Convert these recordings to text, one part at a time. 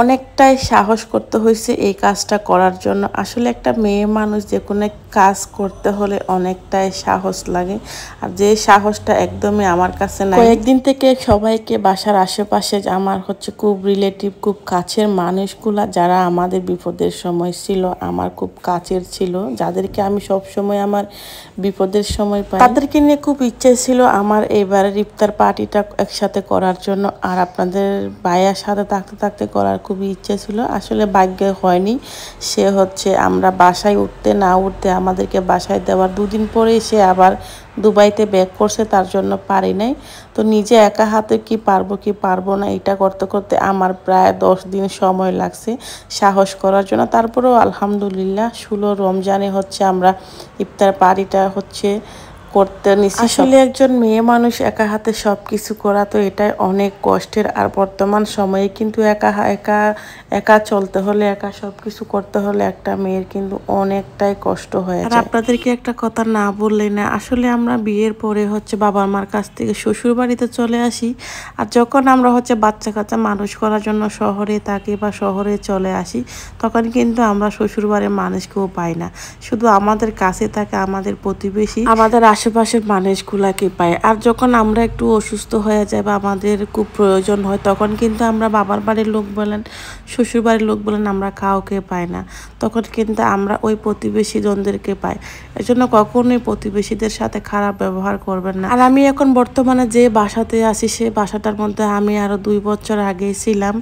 অনেকটাই সাহস করতে হয়েছে এই কাজটা করার জন্য। আসলে একটা মেয়ে মানুষ যে কোনো কাজ করতে হলে অনেকটাই সাহস লাগে, আর যে সাহসটা একদমই আমার কাছে নাই। কয়েকদিন থেকে সবাইকে বাসার আশেপাশে আমার খুব রিলেটিভ, খুব কাছের মানুষগুলা যারা আমাদের বিপদের সময় ছিল, আমার খুব কাছের ছিল, যাদেরকে আমি সব সময় আমার বিপদের সময় পাই, তাদেরকে নিয়ে খুব ইচ্ছে ছিল আমার এবারের ইফতার পার্টিটা একসাথে করার জন্য। আর আপনাদের ভাইয়ার সাথে থাকতে থাকতে করার খুবই ইচ্ছে ছিল, আসলে ভাগ্য হয়নি। সে আমরা বাসায় উঠতে না উঠতে আমাদেরকে বাসায় দেওয়ার দুদিন পরেই সে আবার দুবাইতে ব্যাক করছে, তার জন্য পারি নাই। তো নিজে একা হাতে কি পারবো না এটা করতে করতে আমার প্রায় 10 দিন সময় লাগছে সাহস করার জন্য। তারপরেও আলহামদুলিল্লাহ 16 রমজানে আমরা ইফতার পার্টিটা করতে নিছি। আসলে একজন মেয়ে মানুষ একা হাতে সব কিছু করা তো এটাই অনেক কষ্টের। আর বর্তমান সময়ে কিন্তু একা একা একা চলতে হলে, একা সব কিছু করতে হলে একটা মেয়ের কিন্তু অনেকটাই কষ্ট হয়ে যায়। আর আপনাদেরকে একটা কথা না বললে না, আসলে আমরা বিয়ের পরে বাবা মার কাছ থেকে শ্বশুর বাড়িতে চলে আসি, আর যখন আমরা বাচ্চা কাচ্চা মানুষ করার জন্য শহরে থাকি বা শহরে চলে আসি, তখন কিন্তু আমরা শ্বশুর বাড়ির মানুষকেও পাই না। শুধু আমাদের কাছে থাকে আমাদের প্রতিবেশী, আমাদের আশেপাশের মানুষগুলাকে পাই। আর যখন আমরা একটু অসুস্থ হয়ে যাই বা আমাদের খুব প্রয়োজন হয়, তখন কিন্তু আমরা বাবার বাড়ির লোক বলেন, শ্বশুর বাড়ির লোক বলেন, আমরা কাউকে পাই না। তখন কিন্তু আমরা ওই প্রতিবেশীজনদেরকে পাই। এজন্য কখনোই প্রতিবেশীদের সাথে খারাপ ব্যবহার করবেন না। আর আমি এখন বর্তমানে যে বাসাতে আছি, সে বাসাটার মধ্যে আমি আরো 2 বছর আগেই ছিলাম,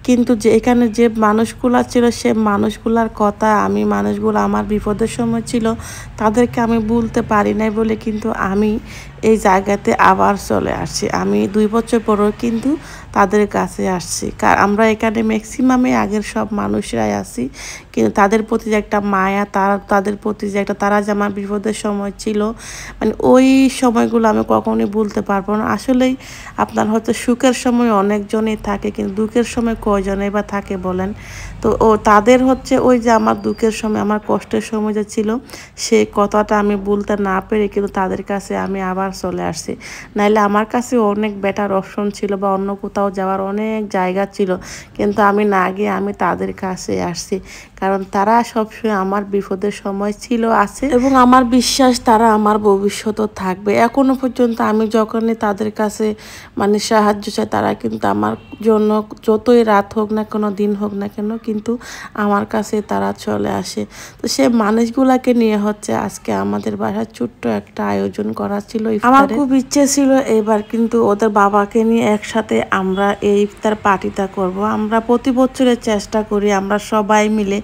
কিন্তু যে এখানে যে মানুষগুলা ছিল, সে মানুষগুলার কথা, মানুষগুলো আমার বিপদের সময় ছিল, তাদেরকে আমি বলতে পারি নাই বলে কিন্তু আমি এই জায়গাতে আবার চলে আসছি। আমি 2 বছর পরেও কিন্তু তাদের কাছে আসছি, কারণ আমরা এখানে ম্যাক্সিমামে আগের সব মানুষরাই আছি, কিন্তু তাদের প্রতি যে একটা মায়া, তাদের প্রতি যে একটা, তারা যে আমার বিপদের সময় ছিল, ওই সময়গুলো আমি কখনোই ভুলতে পারবো না। আসলেই আপনার সুখের সময় অনেকজনই থাকে, কিন্তু দুঃখের সময় কয়জনই বা থাকে বলেন? তো তাদের ওই যে আমার দুঃখের সময়, আমার কষ্টের সময় যে ছিল, সেই কথাটা আমি বলতে না পেরে কিন্তু তাদের কাছে আমি আবার চলে আসছি। নাইলে আমার কাছে অনেক বেটার অপশন ছিল বা অন্য কোথাও যাওয়ার অনেক জায়গা ছিল, কিন্তু আমি না গিয়ে আমি তাদের কাছে আসছি, কারণ তারা সবসময় আমার বিপদের সময় ছিল, আছে, এবং আমার বিশ্বাস তারা আমার ভবিষ্যতও থাকবে। এখনো পর্যন্ত আমি যখনই তাদের কাছে সাহায্য চাই, তারা কিন্তু আমার জন্য যতই রাত হোক না কেন, দিন হোক না কেন, কিন্তু আমার কাছে তারা চলে আসে। তো সে মানুষগুলাকে নিয়ে আজকে আমাদের বাসায় ছোট্ট একটা আয়োজন করা ছিল। আমার খুব ইচ্ছে ছিল এবার কিন্তু ওদের বাবাকে নিয়ে একসাথে আমরা এই ইফতার পার্টিটা করব। আমরা প্রতি বছরের চেষ্টা করি আমরা সবাই মিলে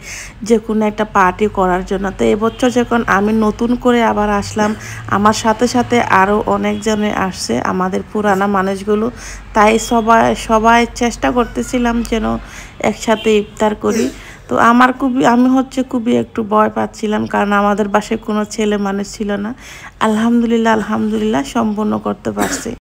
যে কোনো একটা পার্টি করার জন্য। তো এবছর যখন আমি নতুন করে আবার আসলাম, আমার সাথে সাথে আরও অনেকজনে আসছে, আমাদের পুরানা মানুষগুলো, তাই সবাই চেষ্টা করতেছিলাম যেন একসাথে ইফতার করি। তো আমি খুবই একটু ভয় পাচ্ছিলাম, কারণ আমাদের বাসায় কোনো ছেলে মানুষ ছিল না। আলহামদুলিল্লাহ সম্পূর্ণ করতে পারছি।